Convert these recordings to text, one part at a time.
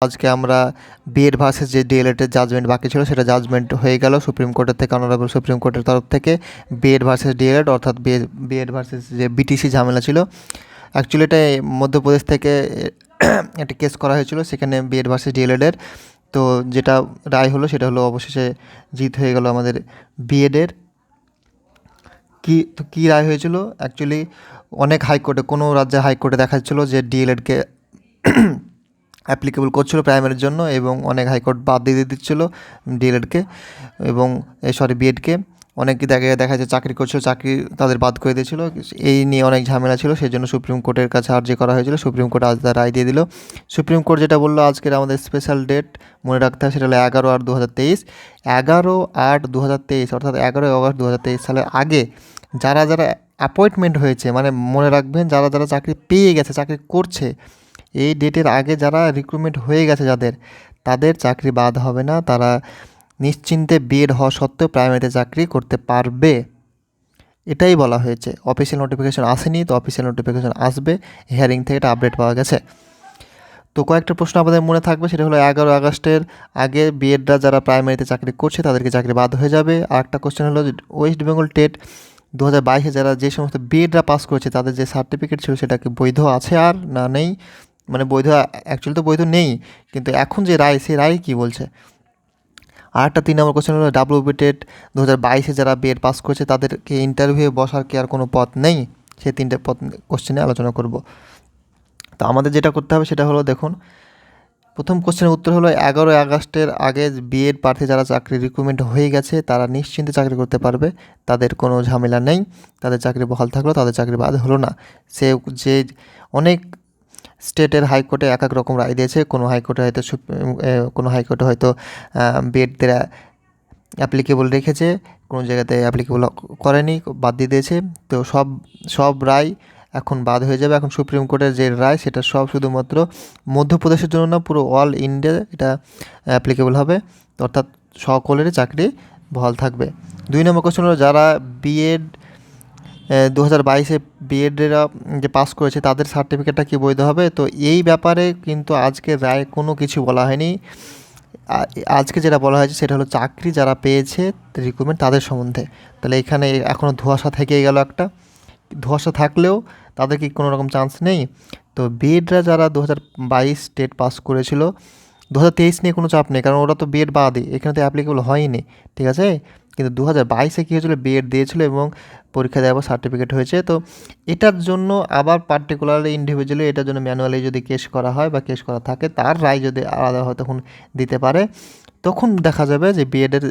আজকে আমরা B Ed versus যে ডিএলএডের জাজমেন্ট বাকি ছিল সেটা জাজমেন্ট হয়ে গেল সুপ্রিম কোর্টের থেকে, অনারেবল সুপ্রিম কোর্টের তরফ থেকে। বিএড ভার্সেস ডিএলএড অর্থাৎ বিএড ভার্সেস যে বিটিসি ঝামেলা ছিল, অ্যাকচুয়ালি এটা মধ্যপ্রদেশ থেকে একটা কেস করা হয়েছিল, সেখানে বিএড ভার্সেস ডিএলএডের। তো যেটা রায় হলো সেটা হলো অবশেষে জিত হয়ে গেল আমাদের বিএডের। কী রায় হয়েছিল অ্যাকচুয়ালি, অনেক হাইকোর্টে, কোনো রাজ্যের হাইকোর্টে দেখা যাচ্ছিলো যে ডিএলএডকে অ্যাপ্লিকেবল করছিল প্রাইমারির জন্য, এবং অনেক হাইকোর্ট বাদ দিয়ে দিচ্ছিলো ডিএলএডকে এবং বিএডকে। অনেক জায়গায় দেখা যায় চাকরি করছিল, চাকরি তাদের বাদ করে দিয়েছিল। এই নিয়ে অনেক ঝামেলা ছিল, সেই জন্য সুপ্রিম কোর্টের কাছে আর্জি করা হয়েছিল। সুপ্রিম কোর্ট আজ তার রায় দিয়ে দিল। সুপ্রিম কোর্ট যেটা বললো, আজকের আমাদের স্পেশাল ডেট মনে রাখতে হবে, সেটা হলো 11/8/2023। 11/8/2023 অর্থাৎ 11ই অগস্ট 2023 সালের আগে যারা যারা অ্যাপয়েন্টমেন্ট হয়েছে, মানে মনে রাখবেন যারা যারা চাকরি পেয়ে গেছে, চাকরি করছে, এই ডেটের আগে যারা রিক্রুটমেন্ট হয়ে গেছে তাদের চাকরি বাদ হবে না। তারা নিশ্চিন্তে বিএড হওয়া সত্ত্বেও প্রাইমারিতে চাকরি করতে পারবে, এটাই বলা হয়েছে। অফিসিয়াল নোটিফিকেশন আসেনি, তো অফিসিয়াল নোটিফিকেশন আসবে, হিয়ারিং থেকে এটা আপডেট পাওয়া গেছে। তো কয়েকটা প্রশ্ন আমাদের মনে থাকবে, সেটা হলো 11 আগস্টের আগে বিএডরা যারা প্রাইমারিতে চাকরি করছে তাদেরকে চাকরি বাদ হয়ে যাবে। আর একটা কোশ্চেন হলো ওয়েস্ট বেঙ্গল টেট 2022-এ যারা যে সমস্ত বিএডরা পাস করেছে তাদের যে সার্টিফিকেট ছিল সেটা কি বৈধ আছে আর না নেই, মানে বৈধ, অ্যাকচুয়ালি তো বৈধ নেই, কিন্তু এখন যে রায়, সেই রায় কী বলছে। আর একটা 3 নম্বর কোশ্চেন হলো ডাব্লিউবি টেট 2022-এ যারা বিএড পাস করেছে তাদেরকে ইন্টারভিউ বসার কি আর কোনো পথ নেই, সেই 3টে পথ কোশ্চেনে আলোচনা করব। তো আমাদের যেটা করতে হবে সেটা হলো, দেখুন, প্রথম কোশ্চেনের উত্তর হলো 11 আগস্টের আগে বিএড প্রার্থী যারা চাকরি রিক্রুটমেন্ট হয়ে গেছে তারা নিশ্চিন্তে চাকরি করতে পারবে, তাদের কোনো ঝামেলা নেই, তাদের চাকরি বহাল থাকলো, তাদের চাকরি বাদ হলো না। সে যে অনেক স্টেটের হাইকোর্টে এক এক রকম রায় দিয়েছে, কোনো হাইকোর্টে হয়তো কোনো হাইকোর্টে হয়তো বিএডদের অ্যাপ্লিকেবল রেখেছে, কোনো জায়গাতে অ্যাপ্লিকেবল করেনি, বাদ দিয়ে দিয়েছে। তো সব রায় এখন বাদ হয়ে যাবে। এখন সুপ্রিম কোর্টের যে রায় সেটা সব শুধুমাত্র মধ্যপ্রদেশের জন্য না, পুরো অল ইন্ডিয়া এটা অ্যাপ্লিকেবল হবে, অর্থাৎ সকলেরই চাকরি বহাল থাকবে। 2 নম্বর কোশ্চেন হলো যারা বিএড 2022-এ বিএডেরা যে পাস করেছে তাদের সার্টিফিকেটটা কি বৈধ হবে। তো এই ব্যাপারে কিন্তু আজকের রায় কোনো কিছু বলা হয়নি। আজকে যেটা বলা হয়েছে সেটা হলো চাকরি যারা পেয়েছে রিক্রুটমেন্ট তাদের সম্বন্ধে। তাহলে এখানে এখনও ধোঁয়াশা থেকেই গেল, একটা ধোঁয়াশা থাকলেও তাদের কি কোনো রকম চান্স নেই। তো বিএডরা যারা 2022 টেট পাস করেছিল, 2023 নিয়ে কোনো চাপ নেই, কারণ ওরা তো বিএড বাদই, এখানে তো অ্যাপ্লিকেবল হয়নি, ঠিক আছে। কিন্তু 2022-এ কী হয়েছিলো, বিএড দিয়েছিল এবং পরীক্ষা দেওয়ার পর সার্টিফিকেট হয়েছে। তো এটার জন্য আবার পার্টিকুলারলি ইন্ডিভিজুয়ালি এটার জন্য ম্যানুয়ালি যদি কেস করা হয় বা কেস করা থাকে, তার রায় যদি আলাদা হয় তখন দিতে পারে, তখন দেখা যাবে যে বিএডের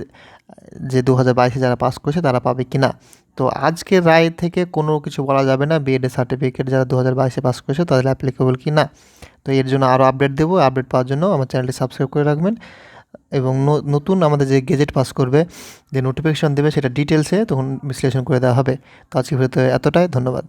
যে 2022-এ যারা পাস করেছে তারা পাবে কি না। তো আজকের রায় থেকে কোনো কিছু বলা যাবে না বিএডের সার্টিফিকেট যারা 2022-এ পাস করেছে তাদের অ্যাপ্লিকেবল কি না। তো এর জন্য আরও আপডেট দেবো, আপডেট পাওয়ার জন্য আমার চ্যানেলটি সাবস্ক্রাইব করে রাখবেন, এবং নতুন আমাদের যে গেজেট পাস করবে, যে নোটিফিকেশান দেবে সেটা ডিটেলসে তখন বিশ্লেষণ করে দেওয়া হবে। তো আজকে ভিডিওতে এতটাই, ধন্যবাদ।